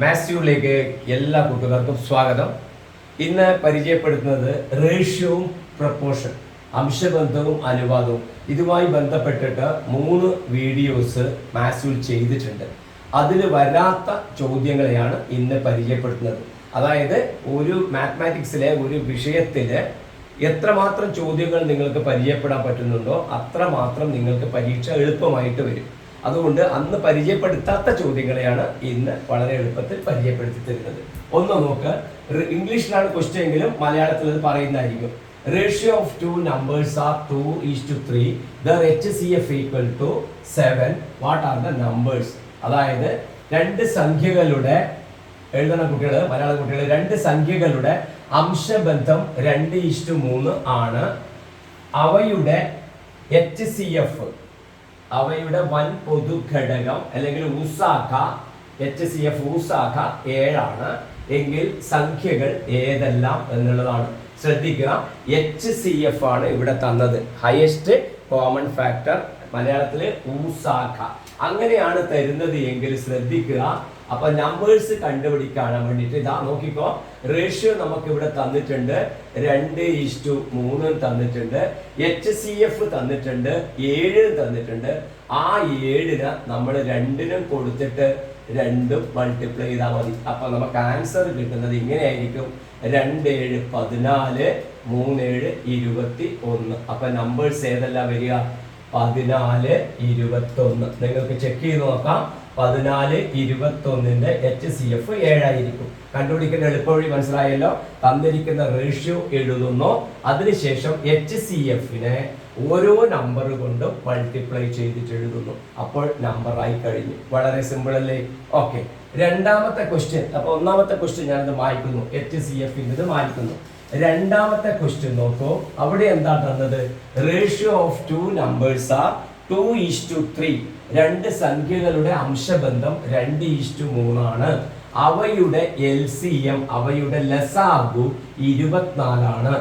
മാത്സ്യൂലേക്ക് എല്ലാ കൂട്ടുകാർക്കും സ്വാഗതം. ഇന്ന് പരിചയപ്പെടുത്തുന്നത് റേഷ്യോവും പ്രപ്പോർഷൻ, അംശബന്ധവും അനുപാതവും. ഇതുമായി ബന്ധപ്പെട്ടിട്ട് 3 വീഡിയോസ് മാത്സ്യൂൽ ചെയ്തിട്ടുണ്ട്. അതിൽ വരാത്ത ചോദ്യങ്ങളെയാണ് ഇന്ന് പരിചയപ്പെടുത്തുന്നത്. അതായത് ഒരു മാത്തമാറ്റിക്സിലെ ഒരു വിഷയത്തിൽ എത്രമാത്രം ചോദ്യങ്ങൾ നിങ്ങൾക്ക് പരിചയപ്പെടാൻ പറ്റുന്നുണ്ടോ അത്രമാത്രം നിങ്ങൾക്ക് പരീക്ഷ എളുപ്പമായിട്ട് വരും. അതുകൊണ്ട് അന്ന് പരിചയപ്പെടുത്താത്ത ചോദ്യങ്ങളെയാണ് ഇന്ന് വളരെ എളുപ്പത്തിൽ പരിചയപ്പെടുത്തി തരുന്നത്. ഒന്ന് നോക്ക്, ഇംഗ്ലീഷിലാണ് ക്വസ്റ്റ്യൻ എങ്കിലും മലയാളത്തിൽ അത് പറയുന്നതായിരിക്കും. Ratio of 2 numbers are 2:3. The HCF equal to 7. What are the numbers? അതായത് രണ്ട് സംഖ്യകളുടെ എഴുതണ കുട്ടികൾ, മലയാള കുട്ടികൾ, രണ്ട് സംഖ്യകളുടെ അംശബന്ധം 2:3 ആണ്. അവയുടെ HCF, അവയുടെ വൻ പൊതുഘടകം അല്ലെങ്കിൽ ഊസാഖ, HCF ഊസാഖ 7 ആണ് എങ്കിൽ സംഖ്യകൾ ഏതെല്ലാം എന്നുള്ളതാണ്. ശ്രദ്ധിക്കുക, HCF ആണ് ഇവിടെ തന്നത്, ഹയസ്റ്റ് കോമൺ ഫാക്ടർ, മലയാളത്തിൽ ഊസാഖ. അങ്ങനെയാണ് തരുന്നത് എങ്കിൽ ശ്രദ്ധിക്കുക. അപ്പൊ നമ്പേഴ്സ് കണ്ടുപിടിക്കാൻ വേണ്ടിയിട്ട് ഇതാ നോക്കിക്കോ, റേഷ്യോ നമുക്ക് ഇവിടെ തന്നിട്ടുണ്ട്, 2:3 തന്നിട്ടുണ്ട്, HCF തന്നിട്ടുണ്ട്, 7 തന്നിട്ടുണ്ട്. ആ 7ന് നമ്മൾ 2നും കൊടുത്തിട്ട് 2 മൾട്ടിപ്ലൈ ചെയ്താൽ മതി. അപ്പൊ നമുക്ക് ആൻസർ കിട്ടുന്നത് ഇങ്ങനെയായിരിക്കും: 2 7 14, 3 7 21. അപ്പൊ നമ്പേഴ്സ് ഏതെല്ലാം വരിക? 14 21. നിങ്ങൾക്ക് ചെക്ക് ചെയ്ത് നോക്കാം. 14 21ന്റെ HCF 7 ആയിരിക്കും. കണ്ടുപിടിക്കുന്ന എളുപ്പവഴി മനസ്സിലായല്ലോ. തന്നിരിക്കുന്ന റേഷ്യോ എഴുതുന്നു, അതിനുശേഷം HCFനെ ഓരോ നമ്പർ കൊണ്ടും മൾട്ടിപ്ലൈ ചെയ്തിട്ട് എഴുതുന്നു. അപ്പോൾ നമ്പർ ആയി കഴിഞ്ഞു. വളരെ സിമ്പിൾ അല്ലേ? ഓക്കെ, രണ്ടാമത്തെ ക്വസ്റ്റ്യൻ. അപ്പൊ ഒന്നാമത്തെ ക്വസ്റ്റ്യൻ ഞാനത് മായ്ക്കുന്നു, HCFന്റെ മായ്ക്കുന്നു. രണ്ടാമത്തെ ക്വസ്റ്റ്യൻ നോക്കൂ, അവിടെ എന്താ തന്നത്? Ratio of 2 numbers are 2:3. രണ്ട് സംഖ്യകളുടെ അംശബന്ധം 2:3 ആണ്. അവയുടെ LCM, അവയുടെ ലസാഗു 24 ആണ്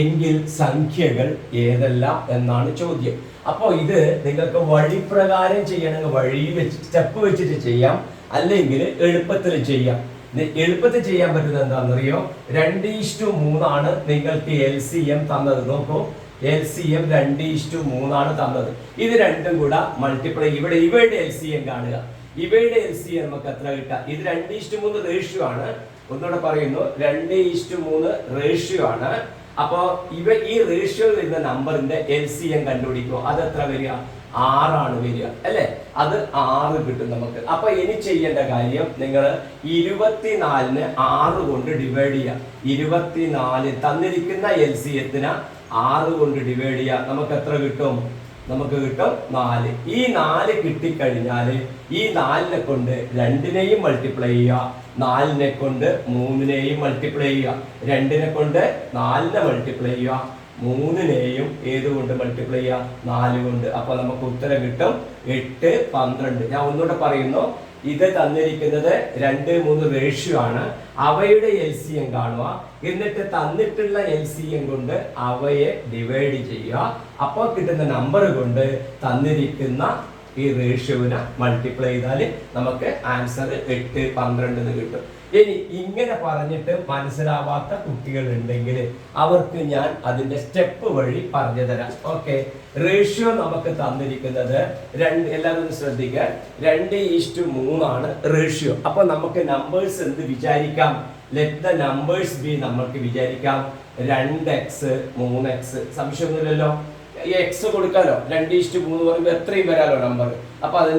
എങ്കിൽ സംഖ്യകൾ ഏതെല്ലാം എന്നാണ് ചോദ്യം. അപ്പോൾ ഇത് നിങ്ങൾക്ക് വഴിപ്രകാരം ചെയ്യണമെങ്കിൽ വഴി വെച്ച് സ്റ്റെപ്പ് വെച്ചിട്ട് ചെയ്യാം, അല്ലെങ്കിൽ എളുപ്പത്തിൽ ചെയ്യാം. എളുപ്പത്തിൽ ചെയ്യാൻ പറ്റുന്നത് എന്താണെന്നറിയോ? 2:3 ആണ് നിങ്ങൾക്ക് LCM തന്നത്. നോക്കൂ, LCM 2:3 ആണ് തന്നത്. ഇത് രണ്ടും കൂടെ മൾട്ടിപ്ലൈ, ഇവിടെ ഇവയുടെ LCM കാണുക. ഇവയുടെ LCM നമുക്ക് എത്ര കിട്ടാം? ഇത് 2:3 റേഷ്യോ ആണ്. ഒന്നുകൂടെ പറയുന്നു, 2:3 റേഷ്യോ ആണ്. അപ്പോ ഈ റേഷ്യോ വരുന്ന നമ്പറിന്റെ LCM കണ്ടുപിടിക്കുക. അത് എത്ര വരിക? 6 ആണ് വരിക, അല്ലെ? അത് 6 കിട്ടും നമുക്ക്. അപ്പൊ ഇനി ചെയ്യേണ്ട കാര്യം, നിങ്ങൾ 24നെ 6 കൊണ്ട് ഡിവൈഡ് ചെയ്യുക. 24 തന്നിരിക്കുന്ന LCMത്തിന് 6 കൊണ്ട് ഡിവൈഡ് ചെയ്യുക. നമുക്ക് എത്ര കിട്ടും? നമുക്ക് കിട്ടും 4. ഈ 4 കിട്ടിക്കഴിഞ്ഞാൽ ഈ 4നെ കൊണ്ട് 2നെയും മൾട്ടിപ്ലൈ ചെയ്യുക, 4നെ കൊണ്ട് 3നെയും മൾട്ടിപ്ലൈ ചെയ്യുക, 2നെ കൊണ്ട് 4നെ മൾട്ടിപ്ലൈ ചെയ്യുക, 3നെയും ഏതുകൊണ്ട് മൾട്ടിപ്ലൈ ചെയ്യുക? 4 കൊണ്ട്. അപ്പൊ നമുക്ക് ഉത്തരം കിട്ടും 8 12. ഞാൻ ഒന്നുകൂടെ പറയുന്നു, ഇത് തന്നിരിക്കുന്നത് 2 3 റേഷ്യോ ആണ്. അവയുടെ LCM കാണുക, എന്നിട്ട് തന്നിട്ടുള്ള LCM കൊണ്ട് അവയെ ഡിവൈഡ് ചെയ്യുക. അപ്പോൾ കിട്ടുന്ന നമ്പർ കൊണ്ട് തന്നിരിക്കുന്ന ഈ റേഷ്യോവിനെ മൾട്ടിപ്ലൈ ചെയ്താൽ നമുക്ക് ആൻസർ 8 12 കിട്ടും. ഇനി ഇങ്ങനെ പറഞ്ഞിട്ട് മനസ്സിലാവാത്ത കുട്ടികൾ ഉണ്ടെങ്കിൽ അവർക്ക് ഞാൻ അതിന്റെ സ്റ്റെപ്പ് വഴി പറഞ്ഞു തരാം. ഓക്കെ, റേഷ്യോ നമുക്ക് തന്നിരിക്കുന്നത് എല്ലാവരും ശ്രദ്ധിക്കുക, 2:3 ആണ് റേഷ്യോ. അപ്പൊ നമുക്ക് നമ്പേഴ്സ് എന്ത് വിചാരിക്കാം? Let the numbers B. നമുക്ക് വിചാരിക്കാം 2x 3x. സംശയമൊന്നുമില്ലല്ലോ. ഈ എക്സ് കൊടുക്കാലോ, 2:3 പറയുമ്പോൾ എത്രയും വരാലോ നമ്പർ. അപ്പൊ അത്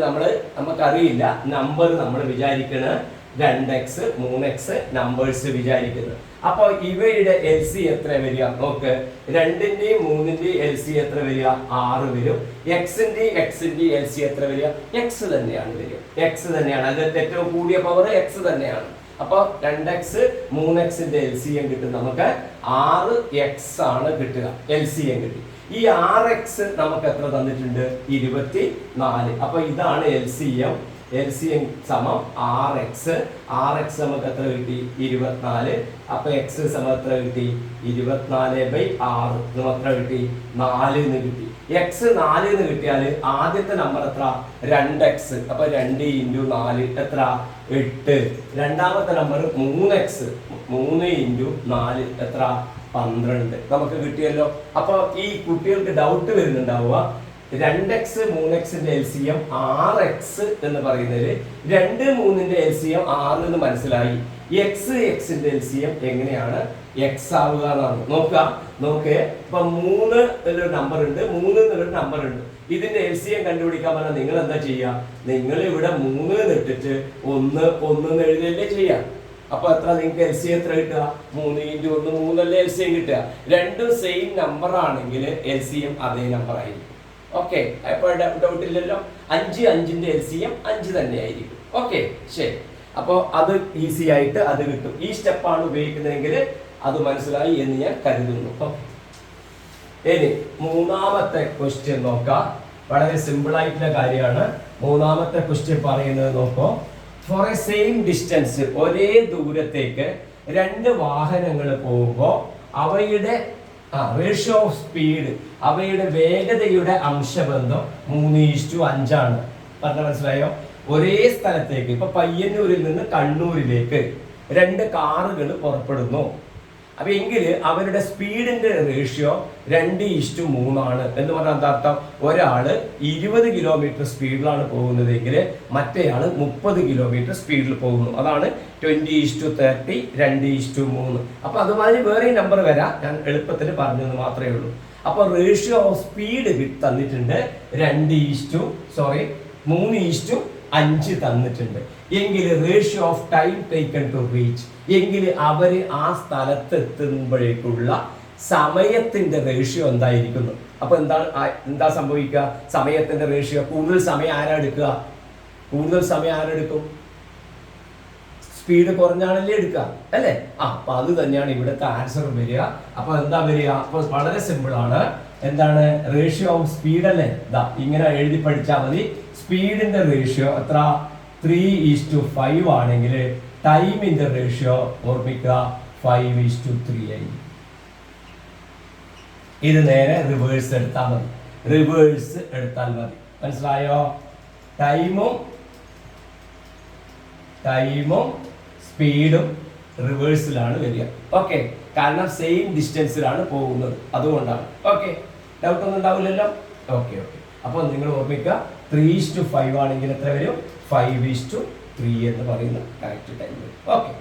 നമുക്കറിയില്ല. നമ്പർ നമ്മൾ വിചാരിക്കുന്നത് 2x 3x നമ്പേഴ്സ് വിചാരിക്കുന്നത്. അപ്പൊ ഇവയുടെ LCM എത്ര വരിക? നോക്ക്, 2ന്റെയും 3ന്റെയും LCM എത്ര വരിക? 6 വരും. Xന്റെയും LCM എത്ര വരിക? X തന്നെയാണ് വരിക. X തന്നെയാണ്, അതിന്റെ ഏറ്റവും കൂടിയ പവർ X തന്നെയാണ്. അപ്പൊ 2x 3xന്റെ LCM കിട്ടും നമുക്ക് 6x ആണ് കിട്ടുക. LCM കിട്ടി. ഈ 6x നമുക്ക് എത്ര തന്നിട്ടുണ്ട്? 24. അപ്പൊ ഇതാണ് LCM. LCM സമം 6x. 6x നമുക്ക് എത്ര കിട്ടി? 24. അപ്പൊ x സമം എത്ര കിട്ടി? 24/6. നമുക്ക് എത്ര കിട്ടി? 4 എന്ന് കിട്ടി. എക്സ് 4 എന്ന് കിട്ടിയാൽ ആദ്യത്തെ നമ്പർ എത്ര 2x. അപ്പൊ 2 × 4 എത്ര 8. രണ്ടാമത്തെ നമ്പർ 3x 3 × 4 എത്ര 12. നമുക്ക് കിട്ടിയല്ലോ. അപ്പൊ ഈ കുട്ടികൾക്ക് ഡൗട്ട് വരുന്നുണ്ടാവുക 2x 3xന്റെ LCM 6x എന്ന് പറയുന്നതിൽ 2 3ന്റെ LCM 6 എന്ന് മനസ്സിലായി. xന്റെ LCM എങ്ങനെയാണ് x ആവുക എന്നാണ് നോക്കുക. ഇപ്പൊ 3 എന്നൊരു നമ്പർ ഉണ്ട്, 3 എന്നൊരു നമ്പർ ഉണ്ട്. ഇതിന്റെ LCM കണ്ടുപിടിക്കാൻ പറഞ്ഞാൽ നിങ്ങൾ എന്താ ചെയ്യുക? നിങ്ങൾ ഇവിടെ 3 എന്നിട്ടിട്ട് 1 എന്ന് എഴുതുകയല്ലേ ചെയ്യാം. അപ്പൊ എത്ര നിങ്ങൾക്ക് LCM എത്ര കിട്ടുക? 3 × 1 3 അല്ലേ LCM കിട്ടുക. രണ്ടും സെയിം നമ്പർ ആണെങ്കിൽ LCM അതേ നമ്പർ ആയിരിക്കും. ഓക്കെ, അപ്പൊ ഡൗട്ട് ഇല്ലല്ലോ. 5 5ന്റെ LCM 5 തന്നെ ആയിരിക്കും. ഓക്കെ, ശരി. അപ്പോൾ അത് ഈസി ആയിട്ട് അത് കിട്ടും. ഈ സ്റ്റെപ്പാണ് ഉപയോഗിക്കുന്നതെങ്കിൽ അത് മനസ്സിലായി എന്ന് ഞാൻ കരുതുന്നു. ഇനി മൂന്നാമത്തെ ക്വസ്റ്റ്യൻ നോക്കാം. വളരെ സിമ്പിൾ ആയിട്ടുള്ള കാര്യമാണ്. മൂന്നാമത്തെ ക്വസ്റ്റ്യൻ പറയുന്നത് നോക്കോ. ഫോർ എ സെയിം ഡിസ്റ്റൻസ്, ഒരേ ദൂരത്തേക്ക് 2 വാഹനങ്ങൾ പോകുമ്പോൾ അവയുടെ റേഷ്യോ ഓഫ് സ്പീഡ്, അവയുടെ വേഗതയുടെ അംശബന്ധം 3:5 ആണ്. പറഞ്ഞ മനസ്സിലായോ? ഒരേ സ്ഥലത്തേക്ക്, ഇപ്പൊ പയ്യന്നൂരിൽ നിന്ന് കണ്ണൂരിലേക്ക് 2 കാറുകൾ പുറപ്പെടുന്നു. അപ്പൊ എങ്കിൽ അവരുടെ സ്പീഡിന്റെ റേഷ്യോ 2:3 ആണ്. എന്ന് പറഞ്ഞാൽ എന്താ അർത്ഥം? ഒരാള് 20 കിലോമീറ്റർ സ്പീഡിലാണ് പോകുന്നതെങ്കിൽ മറ്റേയാള് 30 കിലോമീറ്റർ സ്പീഡിൽ പോകുന്നു. അതാണ് 20:30 2:3. അപ്പൊ അതുമാതിരി വേറെ നമ്പർ വരാം, ഞാൻ എളുപ്പത്തിൽ പറഞ്ഞത് മാത്രമേ ഉള്ളൂ. അപ്പൊ റേഷ്യോ ഓഫ് സ്പീഡ് തന്നിട്ടുണ്ട് 3:5 തന്നിട്ടുണ്ട്. എങ്കിൽ ratio of time taken to reach, എങ്കിൽ അവര് ആ സ്ഥലത്ത് എത്തുമ്പോഴേക്കുള്ള സമയത്തിന്റെ റേഷ്യോ എന്തായിരിക്കുന്നു? അപ്പൊ എന്താ സംഭവിക്കുക? സമയത്തിന്റെ റേഷ്യോ കൂടുതൽ സമയം ആരെടുക്കും? സ്പീഡ് കുറഞ്ഞാണല്ലേ എടുക്കുക, അല്ലേ? അപ്പൊ അത് തന്നെയാണ് ഇവിടുത്തെ ആൻസർ വരിക. അപ്പൊ എന്താ വരിക? അപ്പൊ വളരെ സിമ്പിൾ ആണ്. എന്താണ് റേഷ്യോ ഓഫ് സ്പീഡ് അല്ലേ? ഇങ്ങനെ എഴുതി പഠിച്ചാൽ മതി. സ്പീഡിന്റെ റേഷ്യോ എത്ര? 3:5 ആണെങ്കിൽ ടൈമിന്റെ റേഷ്യോ ഓർമ്മിക്കുക 5:3 ആയി. ഇത് നേരെ റിവേഴ്സ് എടുത്താൽ മതി. മനസ്സിലായോ? ടൈമും സ്പീഡും റിവേഴ്സിലാണ് വരിക. ഓക്കെ, കാരണം സെയിം ഡിസ്റ്റൻസിലാണ് പോകുന്നത്, അതുകൊണ്ടാണ്. ഓക്കെ, ഡൗട്ട് ഒന്നും ഉണ്ടാവില്ലല്ലോ. ഓക്കെ. അപ്പൊ നിങ്ങൾ ഓർമ്മിക്കുക 3:5 ആണെങ്കിൽ എത്ര വരും? 5:3 എന്ന് പറയുന്ന കറക്റ്റ് ടൈം വരും. ഓക്കെ,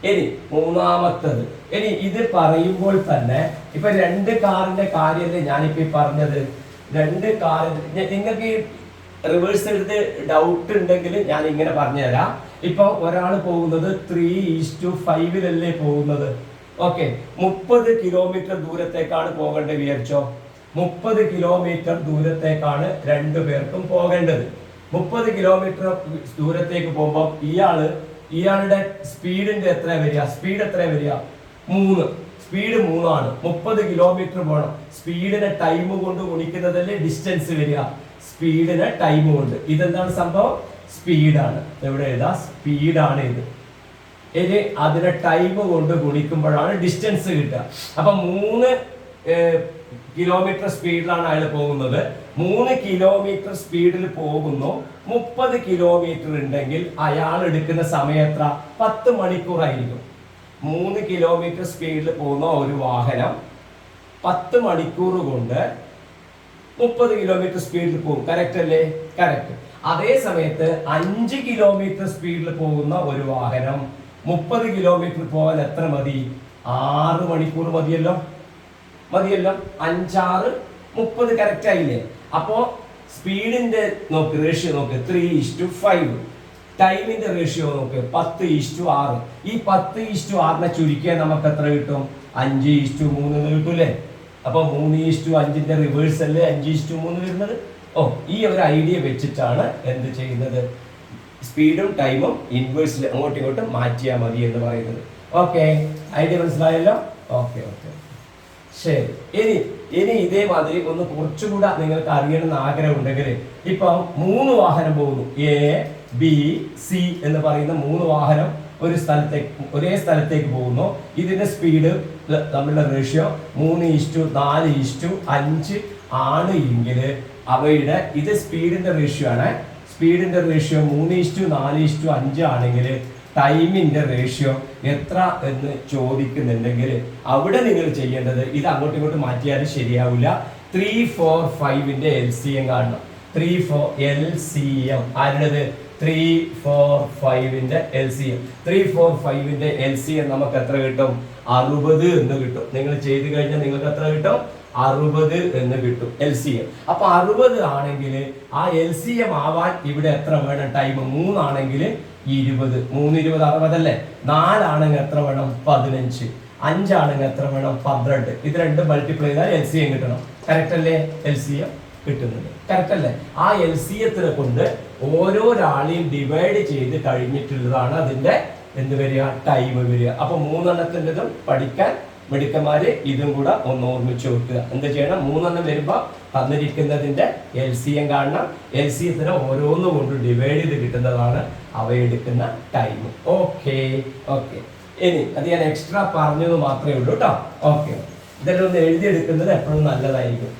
ഇനി മൂന്നാമത്തത്. ഇനി ഇത് പറയുമ്പോൾ തന്നെ ഇപ്പൊ 2 കാറിന്റെ കാര്യമല്ലേ ഞാനിപ്പോ പറഞ്ഞത്. 2 കാറിന്റെ നിങ്ങൾക്ക് റിവേഴ്സ് എടുത്ത് ഡൗട്ട് ഉണ്ടെങ്കിൽ ഞാൻ ഇങ്ങനെ പറഞ്ഞുതരാം. ഇപ്പൊ ഒരാൾ പോകുന്നത് 3:5 പോകുന്നത്. ഓക്കെ, 30 കിലോമീറ്റർ ദൂരത്തേക്കാണ് പോകേണ്ടത് വിചാരിച്ചോ. 30 കിലോമീറ്റർ ദൂരത്തേക്കാണ് 2 പേർക്കും പോകേണ്ടത്. 30 കിലോമീറ്റർ ദൂരത്തേക്ക് പോകുമ്പോൾ ഇയാളുടെ സ്പീഡിന്റെ എത്ര വരിക? സ്പീഡ് 3. സ്പീഡ് 3 ആണ്. 30 കിലോമീറ്റർ പോകണം. സ്പീഡിനെ ടൈം കൊണ്ട് ഗുണിക്കുന്നതല്ലേ ഡിസ്റ്റൻസ് വരിക? സ്പീഡിനെ ടൈം കൊണ്ട്. ഇതെന്താണ് സംഭവം? സ്പീഡാണ്. എവിടെ എഴുതാ? സ്പീഡാണ് ഇത്. ഇനി അതിനെ ടൈം കൊണ്ട് ഗുണിക്കുമ്പോഴാണ് ഡിസ്റ്റൻസ് കിട്ടുക. അപ്പൊ 3 കിലോമീറ്റർ സ്പീഡിലാണ് അയാൾ പോകുന്നത്. 3 കിലോമീറ്റർ സ്പീഡിൽ പോകുന്നു. 30 കിലോമീറ്റർ ഉണ്ടെങ്കിൽ അയാൾ എടുക്കുന്ന സമയം എത്ര? 10 മണിക്കൂറായിരിക്കും. 3 കിലോമീറ്റർ സ്പീഡിൽ പോകുന്ന ഒരു വാഹനം 10 മണിക്കൂർ കൊണ്ട് 30 കിലോമീറ്റർ സ്പീഡിൽ പോകും. കറക്റ്റ് അല്ലേ? കറക്റ്റ്. അതേ സമയത്ത് 5 കിലോമീറ്റർ സ്പീഡിൽ പോകുന്ന ഒരു വാഹനം 30 കിലോമീറ്റർ പോകാൻ എത്ര മതി? 6 മണിക്കൂർ മതിയല്ലോ. 5 6 30 കറക്റ്റ് ആയില്ലേ? അപ്പോ സ്പീഡിന്റെ റേഷ്യോ നോക്ക് 3:5. ടൈമിന്റെ റേഷ്യോ നോക്ക് 10:6. ഈ 10:6 ചുരുക്കിയാൽ നമുക്ക് എത്ര കിട്ടും? 5:3 കിട്ടൂലേ? അപ്പൊ 3:5ന്റെ റിവേഴ്സ് അല്ലേ 5:3 വരുന്നത്. ഈ ഒരു ഐഡിയ വെച്ചിട്ടാണ് എന്ത് ചെയ്യുന്നത്? സ്പീഡും ടൈമും ഇൻവേഴ്സിൽ അങ്ങോട്ടും ഇങ്ങോട്ടും മാറ്റിയാൽ മതി എന്ന് പറയുന്നത്. ഓക്കെ, ഐഡിയ മനസ്സിലായല്ലോ? ഓക്കെ. ശരി. ഇനി ഇതേമാതിരി ഒന്ന് കുറച്ചുകൂടെ നിങ്ങൾക്ക് അറിയണമെന്ന് ആഗ്രഹം ഉണ്ടെങ്കിൽ ഇപ്പൊ 3 വാഹനം പോകുന്നു. A-B-C എന്ന് പറയുന്ന 3 വാഹനം ഒരേ സ്ഥലത്തേക്ക് പോകുന്നു. ഇതിന്റെ സ്പീഡ് തമ്മിലുള്ള റേഷ്യോ 3:4:5 ആണ് എങ്കിൽ അവയുടെ ഇത് സ്പീഡിന്റെ റേഷ്യോ ആണ്. സ്പീഡിന്റെ റേഷ്യോ 3:4:5 ആണെങ്കിൽ ടൈമിന്റെ റേഷ്യോ എത്ര എന്ന് ചോദിക്കുന്നുണ്ടെങ്കിൽ അവിടെ നിങ്ങൾ ചെയ്യേണ്ടത് ഇത് അങ്ങോട്ടും ഇങ്ങോട്ടും മാറ്റിയാലും ശരിയാവില്ല. 3, 4, 5ന്റെ LCM കാണണം. 3, 4 LCM ആരുടേത്? 3, 4, 5ന്റെ LCM. 3, 4, 5ന്റെ LCM നമുക്ക് എത്ര കിട്ടും? 60 എന്ന് കിട്ടും. നിങ്ങൾ ചെയ്ത് കഴിഞ്ഞാൽ നിങ്ങൾക്ക് എത്ര കിട്ടും? 60 എന്ന് കിട്ടും LCM. അപ്പൊ 60 ആണെങ്കിൽ ആ LCM ആവാൻ ഇവിടെ എത്ര വേണം? ടൈം 3 ആണെങ്കിൽ 20. 3 20 60 അല്ലേ? 4 ആണെങ്കിൽ എത്ര വേണം? 15. 5 ആണെങ്കിൽ എത്ര വേണം? 12. ഇത് രണ്ടും മൾട്ടിപ്ലൈ ചെയ്താൽ LCM കിട്ടണം. കറക്റ്റ് അല്ലേ? LCM കിട്ടുന്നുണ്ട്. കറക്റ്റ് അല്ലേ? ആ LCMത്തിനെ കൊണ്ട് ഓരോരാളെയും ഡിവൈഡ് ചെയ്ത് കഴിഞ്ഞിട്ടുള്ളതാണ് അതിന്റെ എന്ത് വരിക? ടൈം വരിക. അപ്പൊ 3 എണ്ണത്തിൻ്റെതും പഠിക്കാൻ മിടുക്കന്മാര് ഇതും കൂടെ ഒന്ന് ഓർമ്മിച്ച് വെക്കുക. എന്ത് ചെയ്യണം? 3 എണ്ണം വരുമ്പോ തന്നിരിക്കുന്നതിന്റെ LCM കാണണം. LCMത്തിനെ ഓരോന്നും കൊണ്ട് ഡിവൈഡ് ചെയ്ത് കിട്ടുന്നതാണ് അവയെടുക്കുന്ന ടൈം. ഓക്കെ. ഇനി അത് ഞാൻ എക്സ്ട്രാ പറഞ്ഞത് മാത്രമേ ഉള്ളൂ കേട്ടോ. ഓക്കെ, ഇതെല്ലാം ഒന്ന് എഴുതിയെടുക്കുന്നത് എപ്പോഴും നല്ലതായിരിക്കും.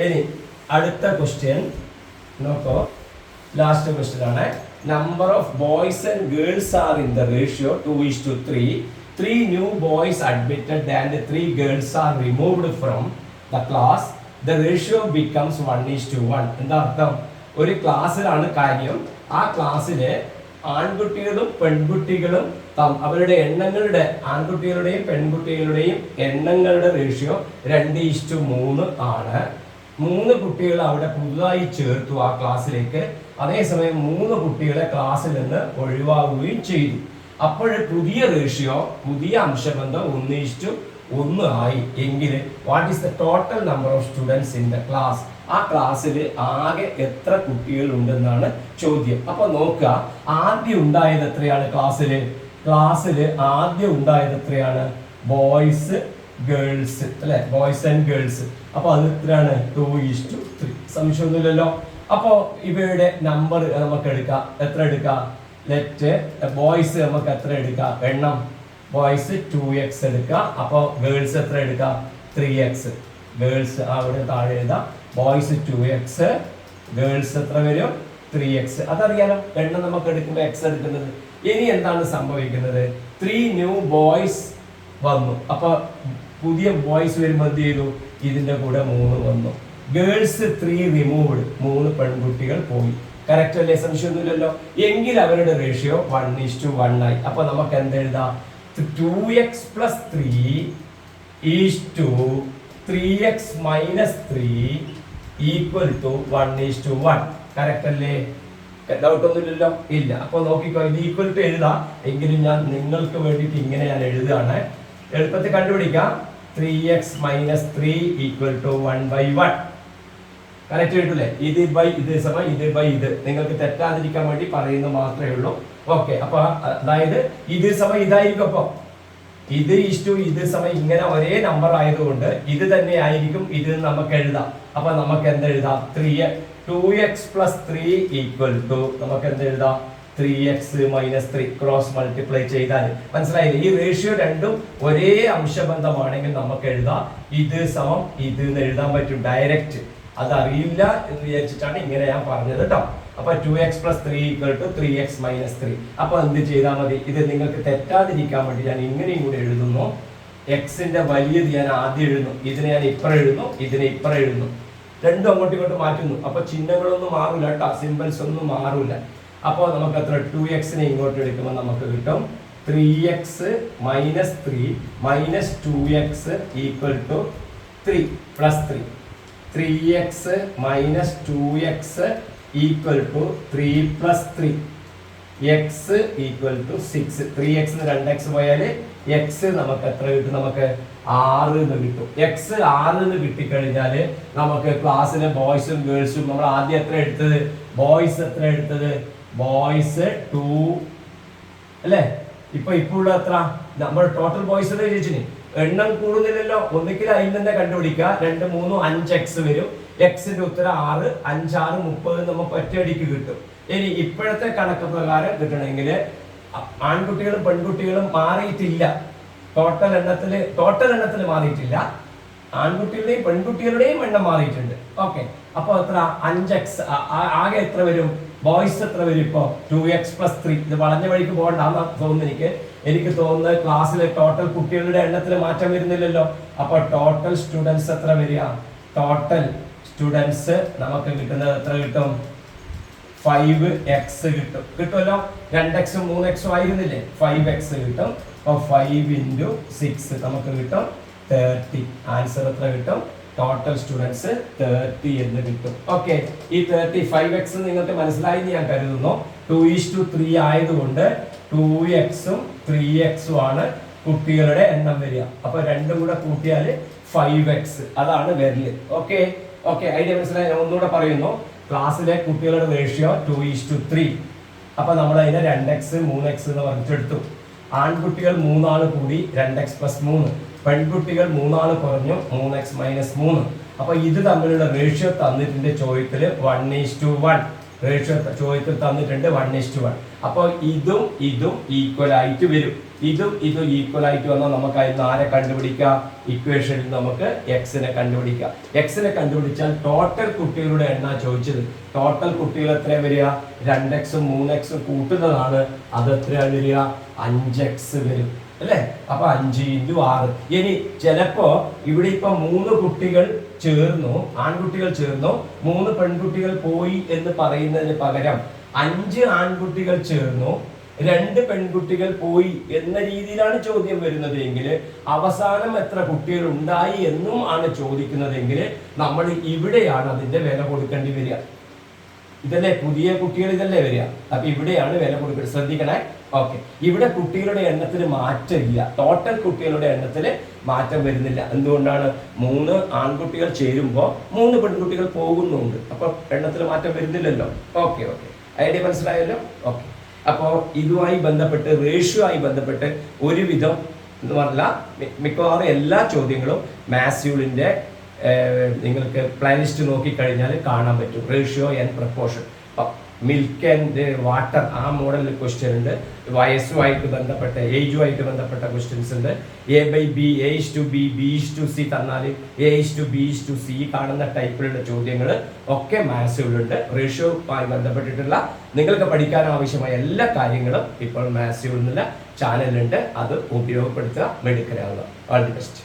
ഇനി അടുത്ത ക്വസ്റ്റ്യൻ നോക്കോ. ലാസ്റ്റ് ക്വസ്റ്റ്യൻ ആണ്. Number of boys and girls are in the ratio 2:3. 3 new boys admitted and 3 girls are removed from the class. The ratio becomes 1:1. എന്താ അർത്ഥം? ഒരു ക്ലാസ്സിലാണ് കാര്യം. ആ ക്ലാസ്സിലെ ആൺകുട്ടികളും പെൺകുട്ടികളും അവരുടെ എണ്ണങ്ങളുടെ ആൺകുട്ടികളുടെയും പെൺകുട്ടികളുടെയും എണ്ണങ്ങളുടെ റേഷ്യോ 2:3 ആണ്. 3 കുട്ടികൾ അവിടെ പുതുതായി ചേർത്തു ആ ക്ലാസ്സിലേക്ക്. അതേസമയം 3 കുട്ടികളെ ക്ലാസ്സിൽ നിന്ന് ഒഴിവാകുകയും ചെയ്തു. അപ്പോൾ പുതിയ റേഷ്യോ, പുതിയ അംശബന്ധം 1:1 ആയി എങ്കിൽ what is the total number of students in the class? ആ ക്ലാസ്സിൽ ആകെ എത്ര കുട്ടികൾ ഉണ്ടെന്നാണ് ചോദ്യം. അപ്പൊ നോക്കുക, ആദ്യം ഉണ്ടായത് എത്രയാണ്? ക്ലാസ്സിൽ ആദ്യം ഉണ്ടായത് എത്രയാണ്? ബോയ്സ് ഗേൾസ് അല്ലെ? Boys and girls. അപ്പൊ അത് എത്രയാണ്? 2:3. സംശയമൊന്നുമില്ലല്ലോ. അപ്പോ ഇവയുടെ നമ്പർ നമുക്ക് എടുക്കാം. എത്ര എടുക്കാം? ലെറ്റ് ബോയ്സ് നമുക്ക് എത്ര എടുക്കാം? എണ്ണം ബോയ്സ് 2x എടുക്കാം. അപ്പൊ ഗേൾസ് എത്ര എടുക്കാം? 3x. ഗേൾസ് അവിടെ താഴെ എഴുതാം. ബോയ്സ് 2x, ഗേൾസ് എത്ര വരും? 3x. അതറിയാലോ, എണ്ണം നമുക്ക് എടുക്കുമ്പോൾ x എടുക്കുന്നത്. ഇനി എന്താണ് സംഭവിക്കുന്നത്? 3 ന്യൂ ബോയ്സ് വന്നു. അപ്പൊ പുതിയ ബോയ്സ് വരുമ്പോൾ എന്ത് ചെയ്തു? ഇതിന്റെ കൂടെ 3 വന്നു. Girls 3 removed. 3 പെൺകുട്ടികൾ പോയി. കറക്റ്റ് അല്ലേ? സംശയമൊന്നുമില്ലല്ലോ. എങ്കിൽ അവരുടെ റേഷ്യോ 1:1 ആയി. അപ്പൊ നമുക്ക് എന്തെഴുതാം? 2x + 3 = 3x - 3 = 1:1. കറക്റ്റ് അല്ലേ? ഡൗട്ട് ഒന്നുമില്ലല്ലോ? ഇല്ല. അപ്പൊ നോക്കിക്കോ, ഇത് ഈക്വൽ ടു എഴുതാം. എങ്കിലും ഞാൻ നിങ്ങൾക്ക് വേണ്ടിയിട്ട് ഇങ്ങനെ ഞാൻ എഴുതുകയാണ്. എളുപ്പത്തിൽ കണ്ടുപിടിക്കാം. 3x - 3 = 1/1. കറക്റ്റ് കിട്ടൂലേ? ഇത് ബൈ ഇത് സമയം ഇത് ബൈ ഇത്. നിങ്ങൾക്ക് തെറ്റാതിരിക്കാൻ വേണ്ടി പറയുന്നത് മാത്രമേ ഉള്ളൂ. ഓക്കെ. അപ്പൊ അതായത് ഇത് സമയം ഇതായിരിക്കും. അപ്പൊ ഇത് ഇത് സമയം ഇങ്ങനെ ഒരേ നമ്പർ ആയതുകൊണ്ട് ഇത് തന്നെ ആയിരിക്കും. ഇത് നമുക്ക് എഴുതാം. അപ്പൊ നമുക്ക് എന്തെഴുതാം? 2x + 3 = നമുക്ക് എന്തെഴുതാം? 3x - 3 ക്രോസ് മൾട്ടിപ്ലൈ ചെയ്താൽ മനസ്സിലായില്ലേ? ഈ റേഷ്യോ രണ്ടും ഒരേ അംശബന്ധമാണെങ്കിൽ നമുക്ക് എഴുതാം ഇത് സമം ഇത് എന്ന് എഴുതാൻ പറ്റും ഡയറക്റ്റ്. അതറിയില്ല എന്ന് വിചാരിച്ചിട്ടാണ് ഇങ്ങനെ ഞാൻ പറഞ്ഞത് കേട്ടോ. അപ്പൊ 2x + 3 = 3x - 3. അപ്പൊ എന്ത് ചെയ്താൽ മതി? ഇത് നിങ്ങൾക്ക് തെറ്റാതിരിക്കാൻ വേണ്ടി ഞാൻ ഇങ്ങനെയും കൂടെ എഴുതുന്നു. എക്സിന്റെ വലിയത് ഞാൻ ആദ്യം എഴുതുന്നു. ഇതിനെ ഞാൻ ഇപ്പുറം എഴുതുന്നു, ഇതിനെ ഇപ്പുറം എഴുതുന്നു. രണ്ടും അങ്ങോട്ടും ഇങ്ങോട്ട് മാറ്റുന്നു. അപ്പൊ ചിഹ്നങ്ങളൊന്നും മാറൂല കേട്ടോ, സിമ്പിൾസ് ഒന്നും മാറൂല. അപ്പോൾ നമുക്ക് എത്ര? 2xനെ ഇങ്ങോട്ട് എടുക്കുമ്പോൾ നമുക്ക് കിട്ടും 3x - 3 - 2x = 3 + 3. 3x - 2x = 3 + 3. x = 6. 3x 2x പോയാൽ x നമുക്ക് എത്ര കിട്ടും? നമുക്ക് 6 എന്ന് കിട്ടും. x 6 എന്ന് കിട്ടിക്കഴിഞ്ഞാൽ നമുക്ക് ക്ലാസ്സിലെ ബോയ്സും ഗേൾസും നമ്മൾ ആദ്യം എത്ര എടുത്തത്? ബോയ്സ് എത്ര എടുത്തത്? ബോയ്സ് 2 അല്ലേ? ഇപ്പോൾ എത്ര നമ്മൾ ടോട്ടൽ ബോയ്സ് ചോദിച്ചിന്? എണ്ണം കൂടുന്നില്ലല്ലോ. ഒന്നിക്കൽ അതിൽ തന്നെ കണ്ടുപിടിക്കുക. 2 3 5x വരും. എക്സിന്റെ ഉത്തരം 6. 5 6 30 നമുക്ക് ഒറ്റയടിക്ക് കിട്ടും. ഇനി ഇപ്പോഴത്തെ കണക്ക് പ്രകാരം കിട്ടണമെങ്കിൽ ആൺകുട്ടികളും പെൺകുട്ടികളും മാറിയിട്ടില്ല. ടോട്ടൽ എണ്ണത്തിൽ മാറിയിട്ടില്ല. ആൺകുട്ടികളുടെയും പെൺകുട്ടികളുടെയും എണ്ണം മാറിയിട്ടുണ്ട്. ഓക്കെ, അപ്പൊ എത്ര 5x ആകെ എത്ര വരും? ബോയ്സ് എത്ര വരും? ഇപ്പോ 2x+3. ഇത് വളഞ്ഞ വഴിക്ക് പോകണ്ടെന്ന് തോന്നുന്നു എനിക്ക് തോന്നുന്നത് ക്ലാസ്സിലെ ടോട്ടൽ കുട്ടികളുടെ എണ്ണത്തിൽ മാറ്റം വരുന്നില്ലല്ലോ. അപ്പൊ ടോട്ടൽ സ്റ്റുഡൻസ് എത്ര വരിക? ടോട്ടൽ സ്റ്റുഡൻസ് നമുക്ക് കിട്ടുന്നത് എത്ര കിട്ടും? 5x കിട്ടുമല്ലോ. 2x 3x ആയിരുന്നില്ലേ? 5x കിട്ടും. അപ്പൊ 5 × 6 നമുക്ക് കിട്ടും 30. ആൻസർ എത്ര കിട്ടും? ടോട്ടൽ സ്റ്റുഡൻസ് 30 എന്ന് കിട്ടും. ഓക്കെ, ഈ 35x നിങ്ങൾക്ക് മനസ്സിലായി ഞാൻ കരുതുന്നു. 2:3 ആയതുകൊണ്ട് 2x 3x ആണ് കുട്ടികളുടെ എണ്ണം വരിക. അപ്പൊ രണ്ടും കൂടെ കൂട്ടിയാൽ 5x അതാണ് വരല്. ഓക്കെ, ഐഡിയ മനസ്സിലായി. ഞാൻ ഒന്നുകൂടെ പറയുന്നു. ക്ലാസ്സിലെ കുട്ടികളുടെ റേഷ്യോ 2:3. അപ്പൊ നമ്മൾ അതിനെ 2x 3x എന്ന് പറഞ്ഞിട്ടെടുത്തു. ആൺകുട്ടികൾ 3 ആൾ കൂടി 2x + 3, പെൺകുട്ടികൾ 3 ആൾ കുറഞ്ഞു 3x - 3. അപ്പൊ ഇത് തമ്മിലുള്ള റേഷ്യോ തന്നിട്ടുണ്ട് ചോദ്യത്തിൽ 1:1. റേഷ്യോ ചോദ്യത്തിൽ തന്നിട്ടുണ്ട് 1:1. അപ്പോൾ ഇതും ഈക്വൽ ആയിട്ട് വരും. ഇതും ഈക്വൽ ആയിട്ട് വന്നാൽ നമുക്ക് അതിന് ആരെ കണ്ടുപിടിക്കാം? ഇക്വേഷനിൽ നമുക്ക് എക്സിനെ കണ്ടുപിടിക്കാം. എക്സിനെ കണ്ടുപിടിച്ചാൽ ടോട്ടൽ കുട്ടികളുടെ എണ്ണ ചോദിച്ചത്. ടോട്ടൽ കുട്ടികൾ എത്ര വരിക? 2x 3x കൂട്ടുന്നതാണ്. അത് എത്രയാണ് വരിക? 5x വരും അല്ലേ? അപ്പൊ 5 × 6. ഇനി ചിലപ്പോ ഇവിടെ ഇപ്പൊ 3 കുട്ടികൾ ചേർന്നു, ആൺകുട്ടികൾ ചേർന്നു, 3 പെൺകുട്ടികൾ പോയി എന്ന് പറയുന്നതിന് പകരം 5 ആൺകുട്ടികൾ ചേർന്നു, 2 പെൺകുട്ടികൾ പോയി എന്ന രീതിയിലാണ് ചോദ്യം വരുന്നത് എങ്കിൽ അവസാനം എത്ര കുട്ടികൾ ഉണ്ടായി എന്നും ആണ് ചോദിക്കുന്നതെങ്കിൽ നമ്മൾ ഇവിടെയാണ് അതിന്റെ വില കൊടുക്കേണ്ടി വരിക. ഇതല്ലേ പുതിയ കുട്ടികൾ, ഇതല്ലേ വരിക. അപ്പൊ ഇവിടെയാണ് വില കൊടുക്കേണ്ടത്. ശ്രദ്ധിക്കണേ. ഓക്കെ, ഇവിടെ കുട്ടികളുടെ എണ്ണത്തിന് മാറ്റമില്ല. ടോട്ടൽ കുട്ടികളുടെ എണ്ണത്തിൽ മാറ്റം വരുന്നില്ല. എന്തുകൊണ്ടാണ്? 3 ആൺകുട്ടികൾ ചേരുമ്പോൾ 3 പെൺകുട്ടികൾ പോകുന്നുണ്ട്. അപ്പൊ എണ്ണത്തിൽ മാറ്റം വരുന്നില്ലല്ലോ. ഓക്കെ, ഐഡിയ മനസ്സിലായല്ലോ. ഓക്കെ, അപ്പോൾ ഇതുമായി ബന്ധപ്പെട്ട് റേഷ്യോ ആയി ബന്ധപ്പെട്ട് ഒരുവിധം എന്ന് പറഞ്ഞാൽ മിക്കവാറും എല്ലാ ചോദ്യങ്ങളും മാത്സ്യൂളിന്റെ നിങ്ങൾക്ക് പ്ലേലിസ്റ്റ് നോക്കിക്കഴിഞ്ഞാൽ കാണാൻ പറ്റും. Ratio and proportion, milk and water ആ മോഡലിൽ ക്വസ്റ്റ്യൻ ഉണ്ട്. വയസ്സുമായിട്ട് ബന്ധപ്പെട്ട ഏജുമായിട്ട് ബന്ധപ്പെട്ട ക്വസ്റ്റ്യൻസ് ഉണ്ട്. A/B, A:B, B:C തന്നാൽ A:B:C കാണുന്ന ടൈപ്പിലുള്ള ചോദ്യങ്ങൾ ഒക്കെ മാത്സ്യൂളുണ്ട്. റേഷ്യോയുമായി ബന്ധപ്പെട്ടിട്ടുള്ള നിങ്ങൾക്ക് പഠിക്കാൻ ആവശ്യമായ എല്ലാ കാര്യങ്ങളും ഇപ്പോൾ മാത്സ്യൂൾ എന്നുള്ള ചാനലുണ്ട്. അത് ഉപയോഗപ്പെടുത്തുക, മെഡിക്കലാവുക. All the best.